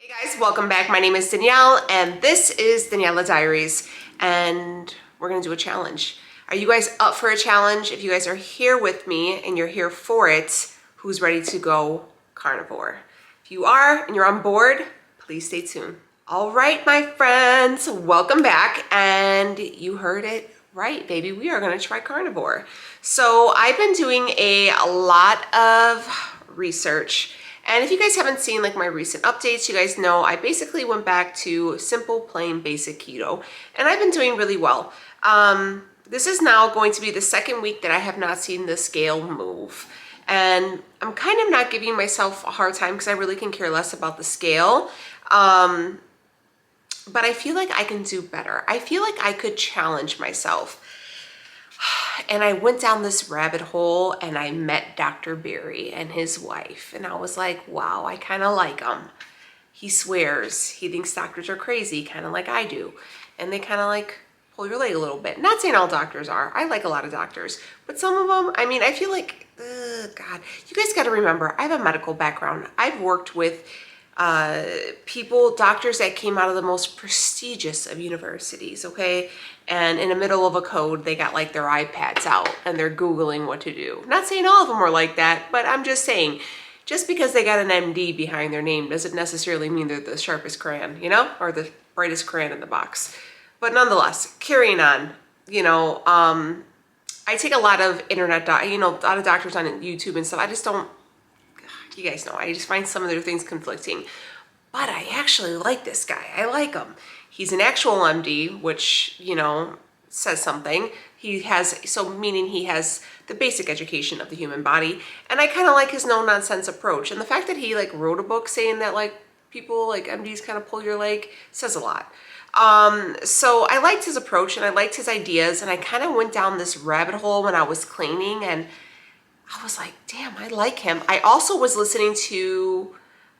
Hey guys, welcome back. My name is Danielle and this is Daniela Diaries and we're gonna do a challenge. Are you guys up for a challenge? If you guys are here with me and you're here for it, who's ready to go carnivore? If you are and you're on board, please stay tuned. All right, my friends, welcome back. And you heard it right, baby. We are gonna try carnivore. So I've been doing a lot of research. And if you guys haven't seen like my recent updates, you guys know I basically went back to simple, plain, basic keto, and I've been doing really well. This is now going to be the second week that I have not seen the scale move. And I'm kind of not giving myself a hard time because I really can care less about the scale. But I feel like I can do better. I feel like I could challenge myself. And I went down this rabbit hole and I met Dr. Berry and his wife. And I was like, wow, I kind of like him. He swears. He thinks doctors are crazy, kind of like I do. And they kind of like pull your leg a little bit. Not saying all doctors are. I like a lot of doctors. But some of them, I mean, I feel like, God. You guys got to remember, I have a medical background. I've worked with people, doctors that came out of the most prestigious of universities, okay? And in the middle of a code, they got like their iPads out and they're Googling what to do. Not saying all of them are like that, but I'm just saying, just because they got an MD behind their name doesn't necessarily mean they're the sharpest crayon, you know, or the brightest crayon in the box. But nonetheless, carrying on, I take a lot of internet, a lot of doctors on YouTube and stuff. I just don't, you guys know, I just find some of their things conflicting. But I actually like this guy. I like him. He's an actual MD, which, says something. He has, so meaning he has the basic education of the human body. And I kind of like his no-nonsense approach. And the fact that he like wrote a book saying that like people like MDs kind of pull your leg says a lot. So I liked his approach and I liked his ideas. And I kind of went down this rabbit hole when I was cleaning and I was like, damn, I like him. I also was listening to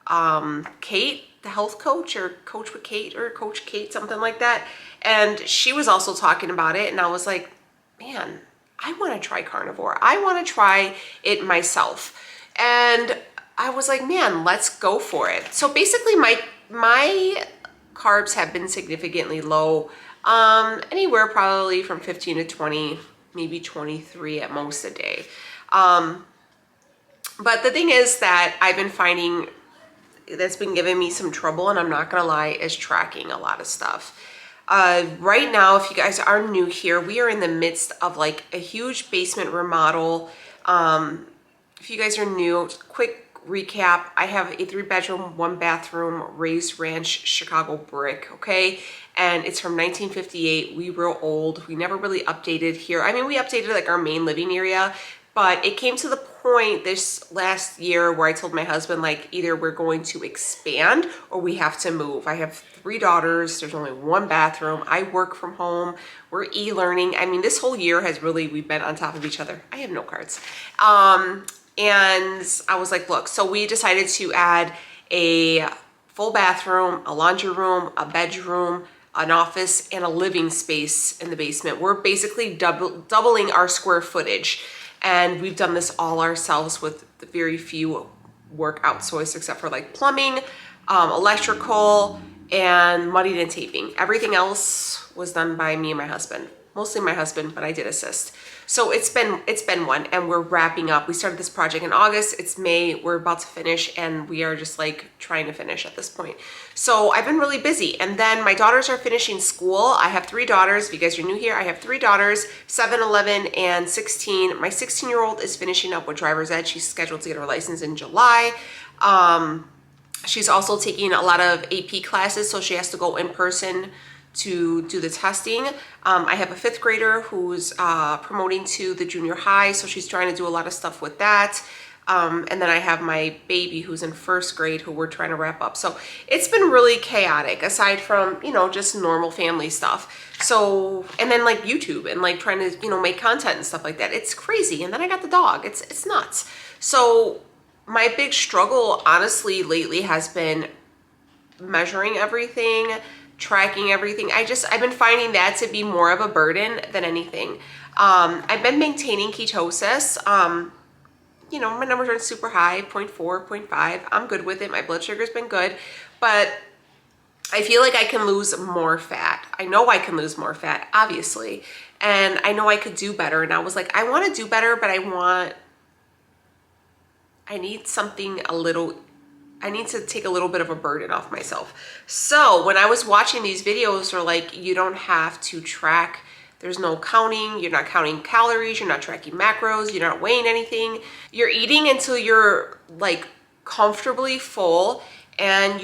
KAIT, the health coach, or Coach with KAIT, or Coach KAIT, something like that. And she was also talking about it. And I was like, man, I want to try carnivore. I want to try it myself. And I was like, man, let's go for it. So basically my carbs have been significantly low, anywhere probably from 15 to 20, maybe 23 at most a day. But the thing is that I've been finding that's been giving me some trouble, and I'm not gonna lie, is tracking a lot of stuff. Right now, if you guys are new here, we are in the midst of like a huge basement remodel. If you guys are new, quick recap, I have a 3-bedroom, 1-bathroom, raised ranch Chicago brick, okay? And it's from 1958. We were old. We never really updated here. I mean, we updated like our main living area, but it came to the point this last year where I told my husband, like, either we're going to expand or we have to move. I have 3 daughters. There's only 1 bathroom. I work from home. We're e-learning. I mean, this whole year has really, we've been on top of each other. I have no cards. And I was like, look, so we decided to add a full bathroom, a laundry room, a bedroom, an office, and a living space in the basement. We're basically doubling our square footage. And we've done this all ourselves with very few work outsourced, except for like plumbing, electrical, and mudding and taping. Everything else was done by me and my husband. Mostly my husband, but I did assist. So it's been one, and we're wrapping up. We started this project in August. It's May. We're about to finish, and we are just like trying to finish at this point. So I've been really busy. And then my daughters are finishing school. I have 3 daughters. If you guys are new here, I have 3 daughters, 7, 11, and 16. My 16-year-old is finishing up with driver's ed. She's scheduled to get her license in July. She's also taking a lot of AP classes, so she has to go in person to do the testing. I have a 5th grader who's promoting to the junior high, so she's trying to do a lot of stuff with that. And then I have my baby who's in 1st grade who we're trying to wrap up. So it's been really chaotic, aside from, just normal family stuff. So, and then like YouTube and like trying to, make content and stuff like that. It's crazy. And then I got the dog. It's nuts. So my big struggle, honestly, lately has been measuring everything, tracking everything. I've been finding that to be more of a burden than anything. I've been maintaining ketosis. My numbers aren't super high, 0.4, 0.5. I'm good with it. My blood sugar's been good. but I feel like I can lose more fat. I know I can lose more fat, obviously. And I know I could do better. And I was like, I want to do better, but I need something I need to take a little bit of a burden off myself. So when I was watching these videos, they're like, you don't have to track. There's no counting. You're not counting calories. You're not tracking macros. You're not weighing anything. You're eating until you're like comfortably full, and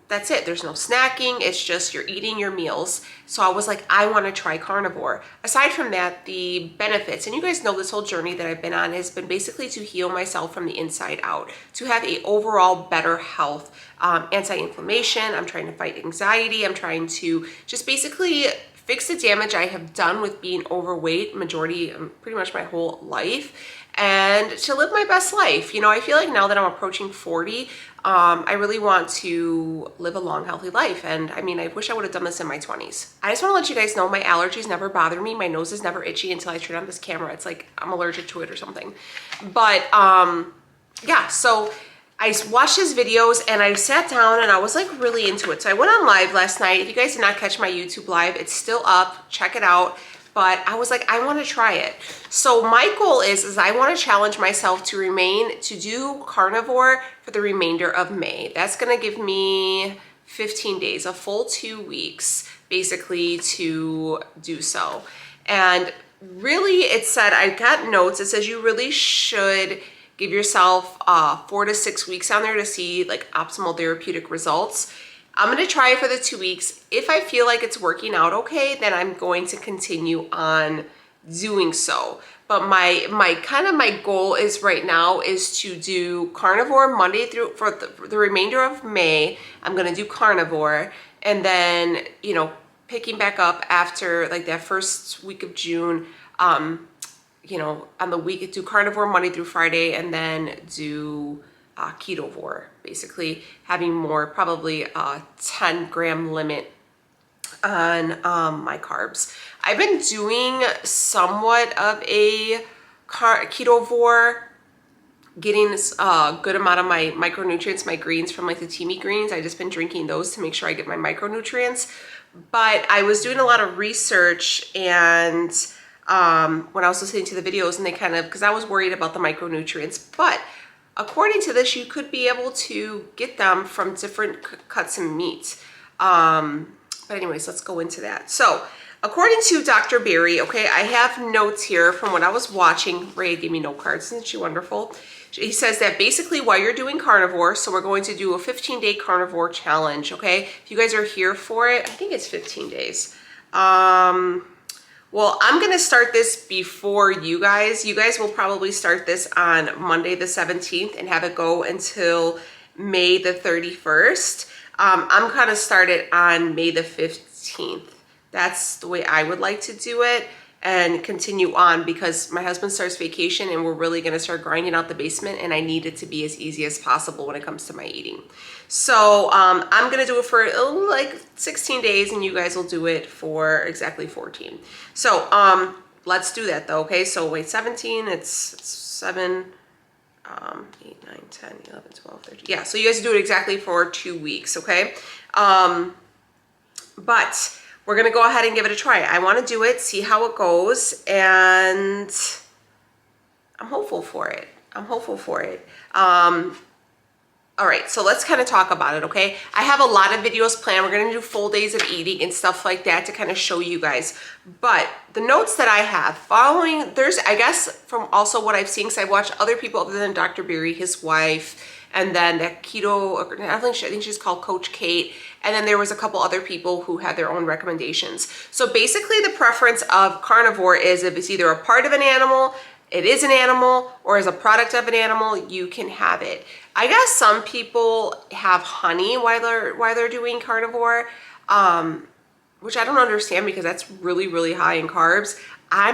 that's it. There's no snacking. It's just you're eating your meals. So I was like, I want to try carnivore. Aside from that, the benefits, and you guys know this whole journey that I've been on has been basically to heal myself from the inside out, to have a overall better health, anti-inflammation. I'm trying to fight anxiety. I'm trying to just basically fix the damage I have done with being overweight pretty much my whole life, and to live my best life. You know, I feel like now that I'm approaching 40, I really want to live a long, healthy life. And I mean, I wish I would have done this in my 20s. I just want to let you guys know my allergies never bother me. My nose is never itchy until I turn on this camera. It's like I'm allergic to it or something. But yeah, so I watched his videos and I sat down and I was like really into it. So I went on live last night. If you guys did not catch my YouTube live, it's still up. Check it out. But I was like, I want to try it. So my goal is I want to challenge myself to do carnivore for the remainder of May. That's going to give me 15 days, a full 2 weeks, basically, to do so. And really, it said, I got notes. It says you really should give yourself 4 to 6 weeks on there to see like optimal therapeutic results. I'm going to try it for the 2 weeks. If I feel like it's working out okay, then I'm going to continue on doing so. But my goal is right now is to do carnivore Monday through for the remainder of May. I'm going to do carnivore, and then, you know, picking back up after like that first week of June, you know, on the week, do carnivore Monday through Friday, and then do ketovore, basically having more, probably a 10-gram limit on my carbs. I've been doing somewhat of a ketovore, getting a good amount of my micronutrients, my greens from like the Teamy greens. I've just been drinking those to make sure I get my micronutrients. But I was doing a lot of research, and when I was listening to the videos, and they kind of, because I was worried about the micronutrients, but according to this, you could be able to get them from different cuts of meat. But anyways, let's go into that. So according to Dr. Berry, okay, I have notes here from when I was watching. Ray gave me note cards. Isn't she wonderful? He says that basically while you're doing carnivore, so we're going to do a 15-day carnivore challenge, okay? If you guys are here for it, I think it's 15 days. Well, I'm going to start this before you guys. You guys will probably start this on Monday the 17th and have it go until May the 31st. I'm going to start it on May the 15th. That's the way I would like to do it, and continue on, because my husband starts vacation and we're really going to start grinding out the basement, and I need it to be as easy as possible when it comes to my eating. So I'm going to do it for like 16 days, and you guys will do it for exactly 14. So let's do that though, okay? So wait, 17, it's 7, 8, 9, 10, 11, 12, 13. Yeah, so you guys do it exactly for 2 weeks, okay? But we're going to go ahead and give it a try. I want to do it, see how it goes, and I'm hopeful for it. I'm hopeful for it. All right, so let's kind of talk about it, okay? I have a lot of videos planned. We're going to do full days of eating and stuff like that to kind of show you guys. But the notes that I have following, there's, I guess, from also what I've seen, because I've watched other people other than Dr. Berry, his wife, and then that keto, I think she's called Coach KAIT. And then there was a couple other people who had their own recommendations. So basically the preference of carnivore is if it's either a part of an animal, it is an animal, or as a product of an animal, you can have it. I guess some people have honey while they're doing carnivore, which I don't understand, because that's really, really high in carbs. I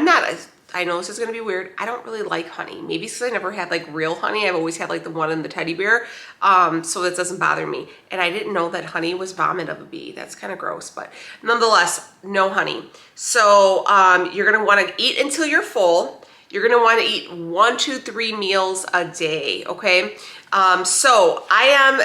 know this is gonna be weird. I don't really like honey. Maybe because I never had like real honey. I've always had like the one in the teddy bear, so that doesn't bother me. And I didn't know that honey was vomit of a bee. That's kind of gross, but nonetheless, no honey. So you're gonna wanna eat until you're full. You're gonna wanna eat 1 to 3 meals a day, okay? So I am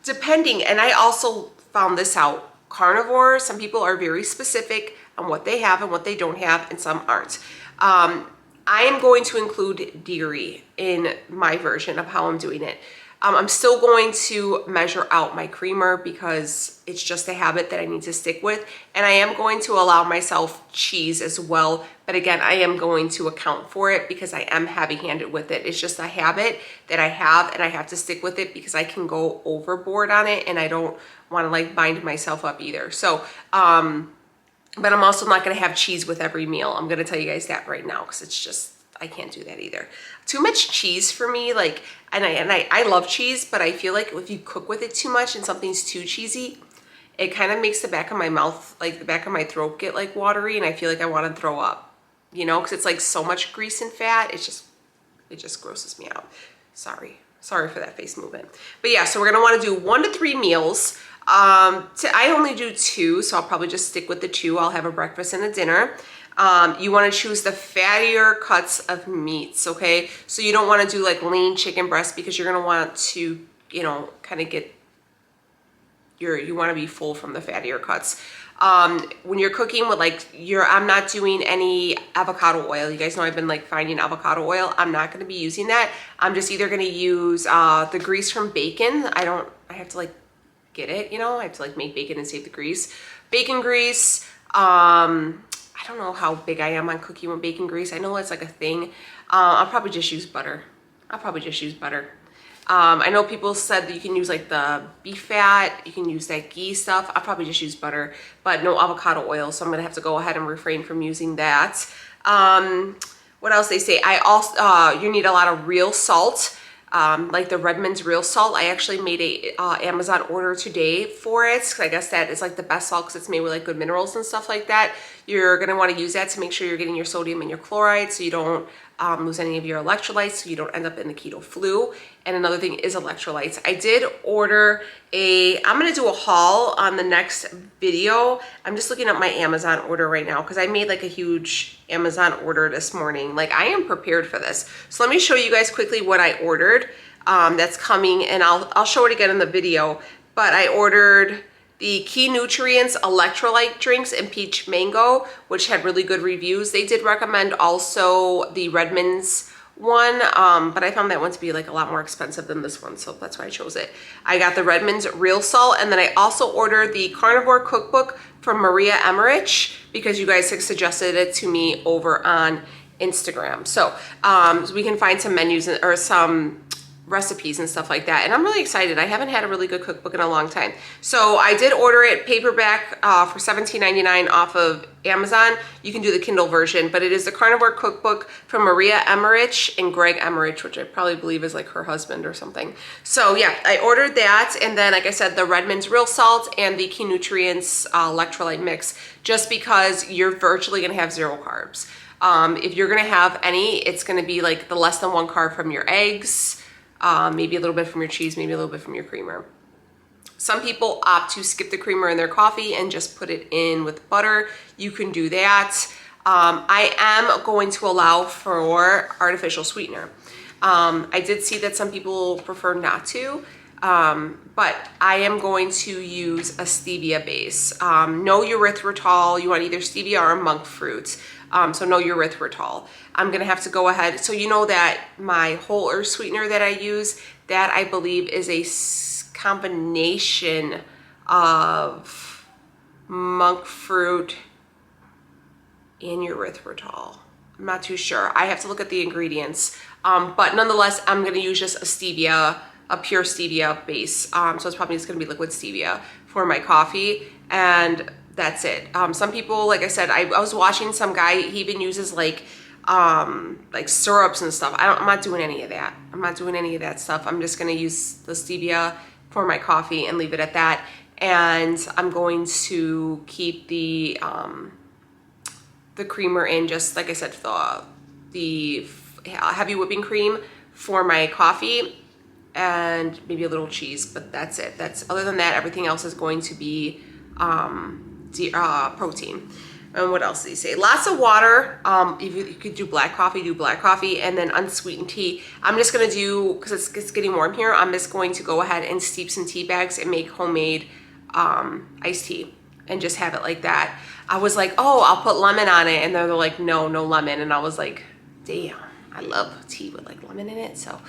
depending, and I also found this out, Carnivore, some people are very specific on what they have and what they don't have, and some aren't. I am going to include dairy in my version of how I'm doing it. I'm still going to measure out my creamer because it's just a habit that I need to stick with. And I am going to allow myself cheese as well. But again, I am going to account for it because I am heavy-handed with it. It's just a habit that I have, and I have to stick with it because I can go overboard on it, and I don't want to like bind myself up either. So, but I'm also not going to have cheese with every meal. I'm going to tell you guys that right now because it's just, I can't do that either. Too much cheese for me, like, and I love cheese, but I feel like if you cook with it too much and something's too cheesy, it kind of makes the back of my mouth, like the back of my throat, get like watery, and I feel like I want to throw up, you know, because it's like so much grease and fat. It just grosses me out. Sorry for that face movement. But yeah, so we're gonna want to do 1 to 3 meals. I only do 2, so I'll probably just stick with the 2. I'll have a breakfast and a dinner. You want to choose the fattier cuts of meats, okay? So you don't want to do like lean chicken breast because you're going to want to, you know, kind of get you want to be full from the fattier cuts. When you're cooking with like I'm not doing any avocado oil. You guys know I've been like finding avocado oil. I'm not going to be using that. I'm just either going to use the grease from bacon. I have to like get it, you know, I have to like make bacon and save the grease. Bacon grease, I don't know how big I am on cooking with bacon grease. I know it's like a thing. I'll probably just use butter. I know people said that you can use like the beef fat, you can use that ghee stuff. I'll probably just use butter, but no avocado oil. So I'm gonna have to go ahead and refrain from using that. What else they say? You need a lot of real salt. Like the Redmond's real salt. I actually made a Amazon order today for it. I guess that is like the best salt because it's made with like good minerals and stuff like that. You're going to want to use that to make sure you're getting your sodium and your chloride so you don't lose any of your electrolytes, so you don't end up in the keto flu. And another thing is electrolytes. I did order I'm going to do a haul on the next video. I'm just looking at my Amazon order right now because I made like a huge Amazon order this morning. Like I am prepared for this. So let me show you guys quickly what I ordered that's coming, and I'll show it again in the video. But I ordered the Key Nutrients electrolyte drinks in peach mango, which had really good reviews. They did recommend also the Redmond's one, but I found that one to be like a lot more expensive than this one, so that's why I chose it. I got the Redmond's real salt, and then I also ordered the Carnivore cookbook from Maria Emmerich because you guys have suggested it to me over on Instagram. So we can find some menus or some recipes and stuff like that, and I'm really excited. I haven't had a really good cookbook in a long time. So I did order it paperback for $17.99 off of Amazon. You can do the Kindle version, but it is the Carnivore cookbook from Maria Emmerich and Greg Emmerich, which I probably believe is like her husband or something. So yeah, I ordered that, and then like I said, the Redmond's real salt and the Key Nutrients electrolyte mix, just because you're virtually gonna have 0 carbs. If you're gonna have any, it's gonna be like the less than 1 carb from your eggs, maybe a little bit from your cheese, maybe a little bit from your creamer. Some people opt to skip the creamer in their coffee and just put it in with butter. You can do that. I am going to allow for artificial sweetener. I did see that some people prefer not to, but I am going to use a stevia base. No erythritol. You want either stevia or monk fruit. So no erythritol. I'm gonna have to go ahead. So you know that my whole earth sweetener that I use, that I believe is a combination of monk fruit and erythritol. I'm not too sure. I have to look at the ingredients. But nonetheless, I'm gonna use just a pure stevia base. So it's probably just gonna be liquid stevia for my coffee, and that's it. Some people, like I said, I was watching some guy, he even uses like syrups and stuff. I'm not doing any of that. I'm not doing any of that stuff. I'm just gonna use the stevia for my coffee and leave it at that. And I'm going to keep the creamer in, just like I said, the heavy whipping cream for my coffee, and maybe a little cheese, but that's it. Other than that, everything else is going to be protein. And what else did he say? Lots of water. If you could do black coffee, and then unsweetened tea. I'm just gonna do, because it's getting warm here, I'm just going to go ahead and steep some tea bags and make homemade iced tea and just have it like that. I was like, oh, I'll put lemon on it, and they're like, no, no lemon. And I was like, damn, I love tea with like lemon in it, so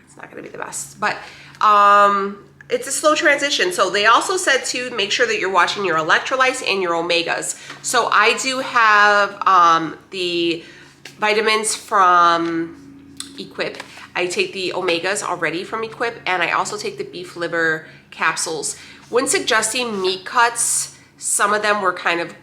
it's not gonna be the best. But it's a slow transition. So they also said to make sure that you're watching your electrolytes and your omegas. So I do have the vitamins from Equip. I take the omegas already from Equip, and I also take the beef liver capsules. When suggesting meat cuts, some of them were kind of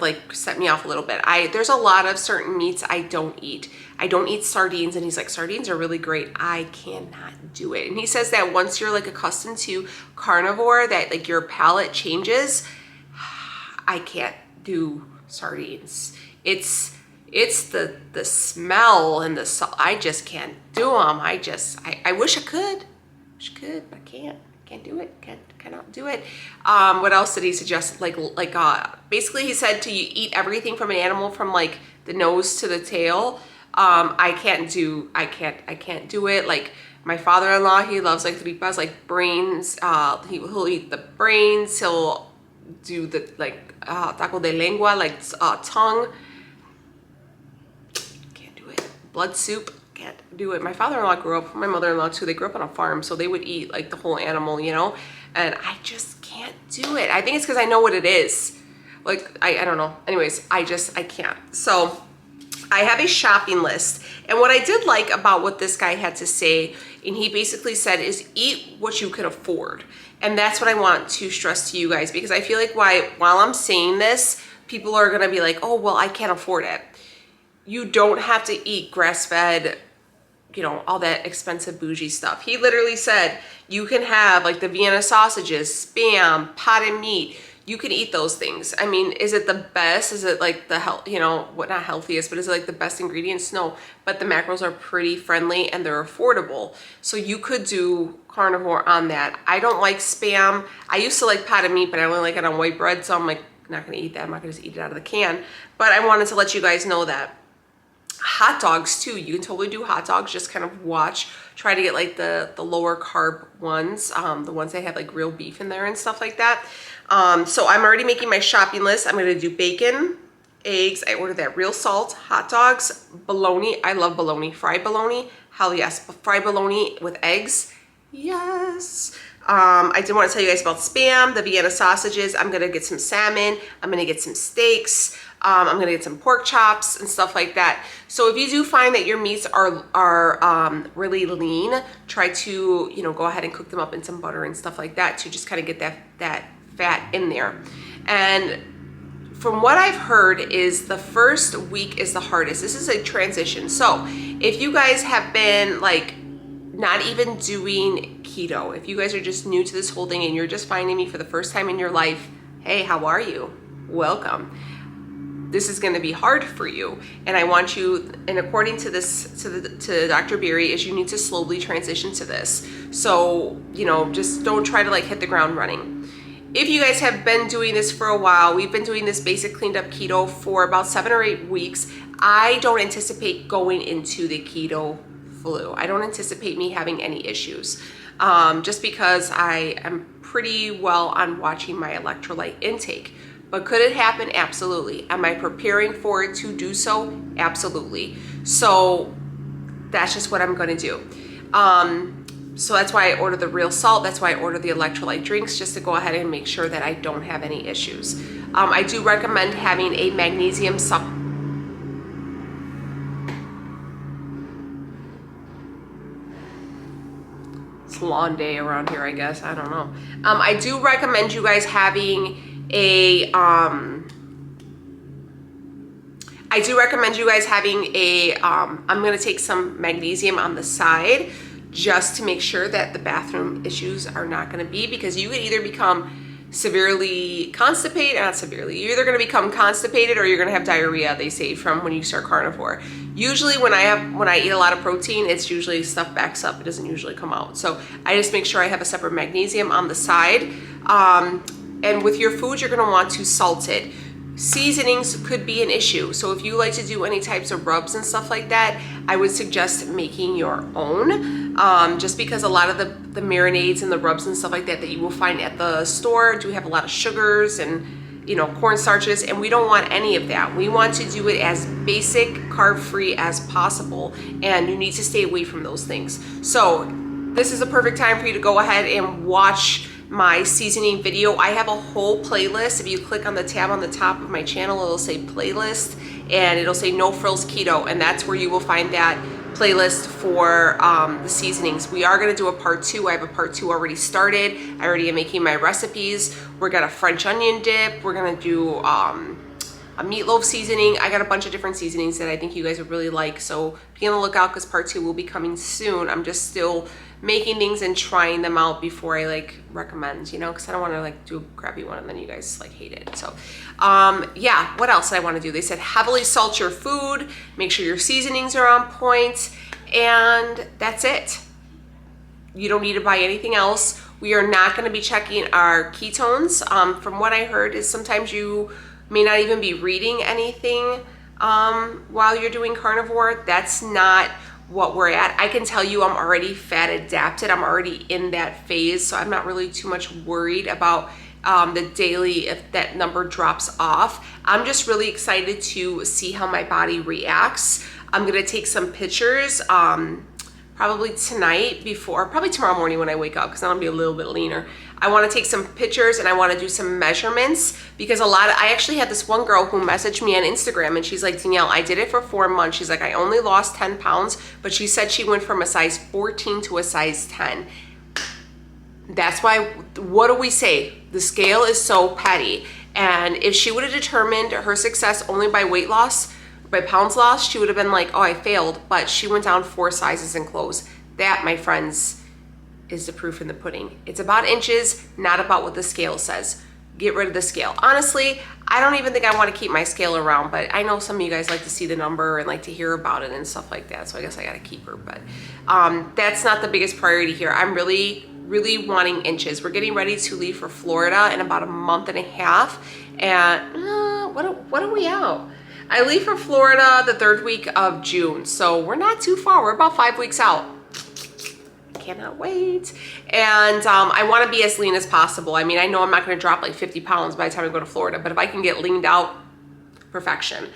like set me off a little bit. There's a lot of certain meats I don't eat. I don't eat sardines, and he's like, sardines are really great. I cannot do it. And he says that once you're like accustomed to carnivore, that like your palate changes. I can't do sardines. It's the smell and the salt. I just can't do them. I wish I could. But I can't. Can't do it. Cannot do it. What else did he suggest? Basically he said to eat everything from an animal from like the nose to the tail. I can't do it. Like my father-in-law, he loves like tripas, like brains. He'll eat the brains. He'll do the like taco de lengua, like tongue. Can't do it. Blood soup. Can't do it. My father-in-law grew up, my mother-in-law too, they grew up on a farm, so they would eat like the whole animal, you know, and I just can't do it. I think it's because I know what it is. Like, I don't know. Anyways, I can't. So I have a shopping list, and what I did like about what this guy had to say, and he basically said, is eat what you can afford. And that's what I want to stress to you guys, because I feel like while I'm saying this, people are gonna be like, oh, well, I can't afford it. You don't have to eat grass-fed, you know, all that expensive bougie stuff. He literally said you can have like the Vienna sausages, Spam, potted meat. You can eat those things. I mean, is it the best? Is it like the health, you know, what, not healthiest, but is it like the best ingredients? No, but the macros are pretty friendly and they're affordable. So you could do carnivore on that. I don't like Spam. I used to like potted meat, but I only like it on white bread. So I'm like, not gonna eat that. I'm not gonna just eat it out of the can. But I wanted to let you guys know that. Hot dogs too, you can totally do hot dogs. Just kind of try to get like the lower carb ones, the ones that have like real beef in there and stuff like that. So I'm already making my shopping list. I'm gonna do bacon, eggs. I ordered that real salt, hot dogs, bologna. I love bologna, fried bologna. Hell yes, fried bologna with eggs. Yes. I did want to tell you guys about Spam, the Vienna sausages. I'm gonna get some salmon. I'm gonna get some steaks. I'm gonna get some pork chops and stuff like that. So if you do find that your meats are really lean, try to, you know, go ahead and cook them up in some butter and stuff like that to just kind of get that fat in there. And from what I've heard is the first week is the hardest. This is a transition. So if you guys have been like not even doing keto, if you guys are just new to this whole thing and you're just finding me for the first time in your life, hey, how are you? Welcome. This is going to be hard for you, and I want you, and according to this, to Dr. Berry, is you need to slowly transition to this. So, you know, just don't try to like hit the ground running. If you guys have been doing this for a while, we've been doing this basic cleaned up keto for about 7 or 8 weeks. I don't anticipate going into the keto flu. I don't anticipate me having any issues, just because I am pretty well on watching my electrolyte intake. But could it happen? Absolutely. Am I preparing for it to do so? Absolutely. So that's just what I'm going to do. So that's why I order the real salt. That's why I order the electrolyte drinks, just to go ahead and make sure that I don't have any issues. I do recommend having a magnesium supplement. It's a long day around here, I guess. I don't know. I do recommend you guys having I'm gonna take some magnesium on the side just to make sure that the bathroom issues are not gonna be, because you could either become severely constipated, not severely, you're either gonna become constipated or you're gonna have diarrhea, they say, from when you start carnivore. Usually when I eat a lot of protein, it's usually stuff backs up, it doesn't usually come out. So I just make sure I have a separate magnesium on the side. And with your food, you're gonna want to salt it. Seasonings could be an issue. So if you like to do any types of rubs and stuff like that, I would suggest making your own. Just because a lot of the marinades and the rubs and stuff like that you will find at the store do have a lot of sugars and, you know, cornstarches, and we don't want any of that. We want to do it as basic, carb-free as possible, and you need to stay away from those things. So this is a perfect time for you to go ahead and watch my seasoning video. I have a whole playlist. If you click on the tab on the top of my channel, it'll say playlist, and it'll say No Frills Keto, and that's where you will find that playlist for the seasonings. We are going to do a part 2. I have a part 2 already started. I already am making my recipes. We're gonna French onion dip. We're gonna do a meatloaf seasoning. I got a bunch of different seasonings that I think you guys would really like, so be on the lookout because part 2 will be coming soon. I'm just still making things and trying them out before I like recommend, you know, because I don't want to like do a crappy one and then you guys like hate it. So yeah, what else did I want to do? They said heavily salt your food, make sure your seasonings are on point, and that's it. You don't need to buy anything else. We are not going to be checking our ketones. From what I heard is sometimes you may not even be reading anything while you're doing carnivore. That's not what we're at. I can tell you I'm already fat adapted. I'm already in that phase, so I'm not really too much worried about the daily, if that number drops off. I'm just really excited to see how my body reacts. I'm gonna take some pictures probably tonight probably tomorrow morning when I wake up, because I'm gonna be a little bit leaner. I wanna take some pictures and I wanna do some measurements, because I actually had this one girl who messaged me on Instagram and she's like, Danielle, I did it for 4 months. She's like, I only lost 10 pounds, but she said she went from a size 14 to a size 10. That's why, what do we say? The scale is so petty. And if she would have determined her success only by weight loss, by pounds lost, she would have been like, oh, I failed. But she went down 4 sizes in clothes. That, my friends, is the proof in the pudding. It's about inches, not about what the scale says. Get rid of the scale. Honestly, I don't even think I want to keep my scale around, but I know some of you guys like to see the number and like to hear about it and stuff like that, so I guess I gotta keep her. But that's not the biggest priority here. I'm really wanting inches. We're getting ready to leave for Florida in about a month and a half, and what are we out? I leave for Florida the 3rd week of June, so we're not too far. We're about 5 weeks out. Cannot wait. And I want to be as lean as possible. I mean, I know I'm not going to drop like 50 pounds by the time I go to Florida, but if I can get leaned out, perfection.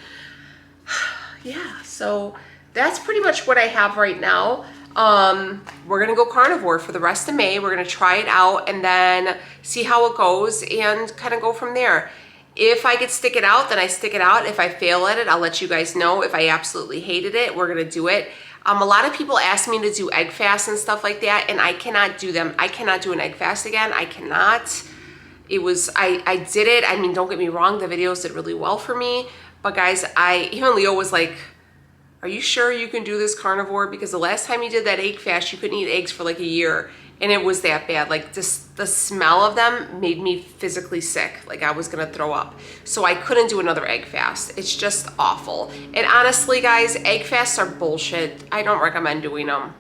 Yeah, so that's pretty much what I have right now. We're gonna go carnivore for the rest of May. We're gonna try it out and then see how it goes and kind of go from there. If I could stick it out, then I stick it out. If I fail at it, I'll let you guys know. If I absolutely hated it, we're gonna do it. A lot of people ask me to do egg fasts and stuff like that, and I cannot do them. I cannot do an egg fast again. I cannot. I did it. I mean, don't get me wrong, the videos did really well for me, but guys, even Leo was like, are you sure you can do this carnivore? Because the last time you did that egg fast, you couldn't eat eggs for like a year, and it was that bad. Like, just the smell of them made me physically sick. Like, I was gonna throw up. So I couldn't do another egg fast. It's just awful. And honestly, guys, egg fasts are bullshit. I don't recommend doing them.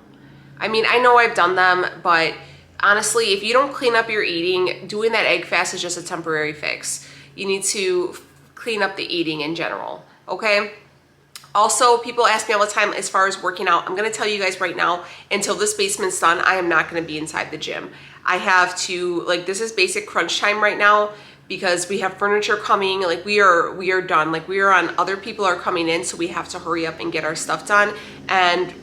I mean, I know I've done them, but honestly, if you don't clean up your eating, doing that egg fast is just a temporary fix. You need to clean up the eating in general, okay? Also, people ask me all the time as far as working out. I'm gonna tell you guys right now, until this basement's done, I am not gonna be inside the gym. I have to, like, this is basic crunch time right now because we have furniture coming. Like, we are done. Like, we are on, other people are coming in, so we have to hurry up and get our stuff done. And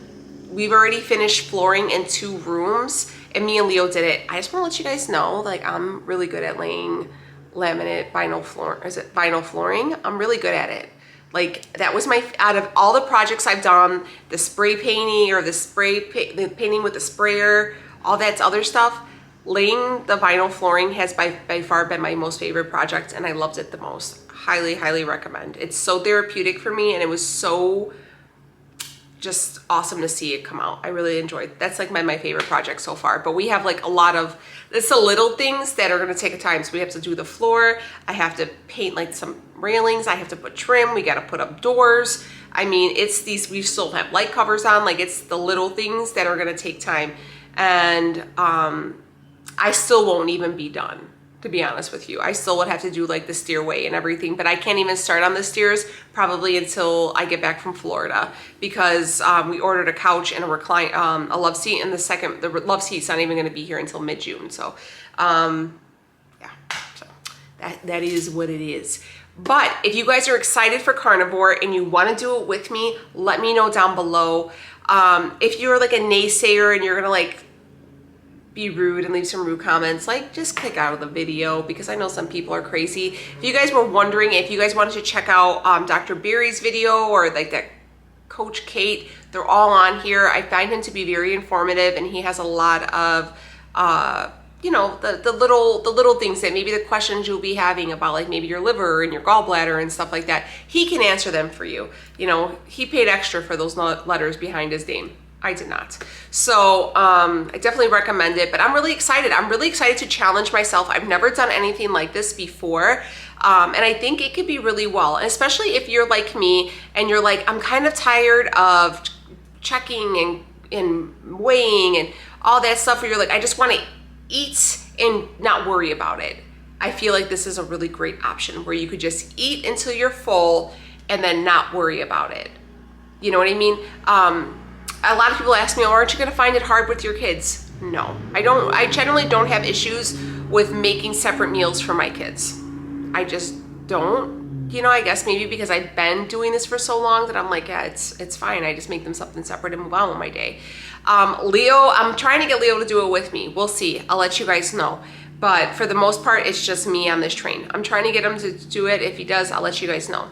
we've already finished flooring in 2 rooms, and me and Leo did it. I just wanna let you guys know, like, I'm really good at laying laminate vinyl floor, is it vinyl flooring? I'm really good at it. Like, that was my, out of all the projects I've done, the spray painting or the painting with the sprayer, all that other stuff, laying the vinyl flooring has by far been my most favorite project, and I loved it the most. Highly, highly recommend. It's so therapeutic for me, and it was so just awesome to see it come out. I really enjoyed. That's like my favorite project so far. But we have like a lot of, it's the little things that are gonna take a time. So we have to do the floor. I have to paint like some railings. I have to put trim. We gotta put up doors. I mean, it's these, we still have light covers on. Like, it's the little things that are gonna take time. And I still won't even be done. to be honest with you. I still would have to do like the stairway and everything, but I can't even start on the stairs probably until I get back from Florida, because we ordered a couch and a recline, a love seat, and the love seat's not even gonna be here until mid-June. So yeah, so that is what it is. But if you guys are excited for Carnivore and you wanna do it with me, let me know down below. If you're like a naysayer and you're gonna like be rude and leave some rude comments, like just click out of the video, because I know some people are crazy. If you guys were wondering if you guys wanted to check out Dr. Barry's video or like that Coach KAIT, they're all on here. I find him to be very informative, and he has a lot of you know, the little things that maybe the questions you'll be having about like maybe your liver and your gallbladder and stuff like that. He can answer them for you. You know, he paid extra for those letters behind his name. I did not. So I definitely recommend it, but I'm really excited. I'm really excited to challenge myself. I've never done anything like this before. And I think it could be really well, and especially if you're like me and you're like, I'm kind of tired of checking and weighing and all that stuff, where you're like, I just want to eat and not worry about it. I feel like this is a really great option where you could just eat until you're full and then not worry about it. You know what I mean? A lot of people ask me, oh, aren't you gonna find it hard with your kids? No, I don't. I generally don't have issues with making separate meals for my kids. I just don't. You know, I guess maybe because I've been doing this for so long that I'm like, yeah, it's fine. I just make them something separate and move on with my day. Leo, I'm trying to get Leo to do it with me. We'll see. I'll let you guys know. But for the most part, it's just me on this train. I'm trying to get him to do it. If he does, I'll let you guys know.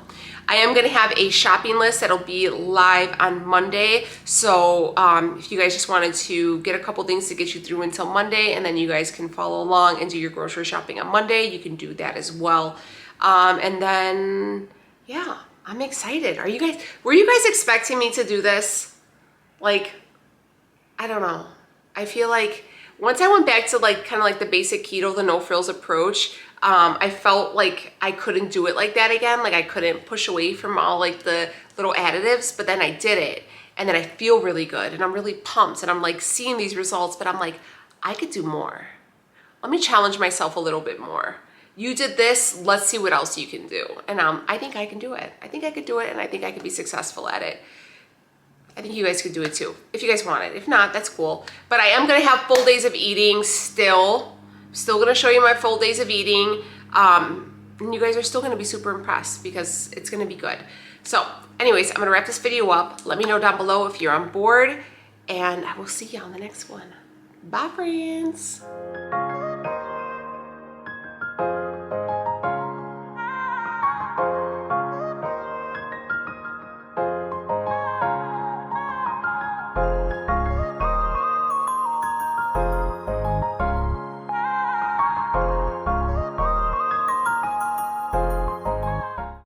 I am gonna have a shopping list that'll be live on Monday. So if you guys just wanted to get a couple things to get you through until Monday, and then you guys can follow along and do your grocery shopping on Monday, you can do that as well. And then, yeah, I'm excited. Were you guys expecting me to do this? Like, I don't know. I feel like once I went back to like kind of like the basic keto, the no frills approach, I felt like I couldn't do it like that again. Like I couldn't push away from all like the little additives, but then I did it, and then I feel really good, and I'm really pumped, and I'm like seeing these results, but I'm like, I could do more. Let me challenge myself a little bit more. You did this, let's see what else you can do. And I think I can do it. I think I could do it, and I think I could be successful at it. I think you guys could do it too, if you guys want it. If not, that's cool. But I am gonna have full days of eating still. Still gonna show you my full days of eating. And you guys are still gonna be super impressed, because it's gonna be good. So anyways, I'm gonna wrap this video up. Let me know down below if you're on board, and I will see you on the next one. Bye, friends.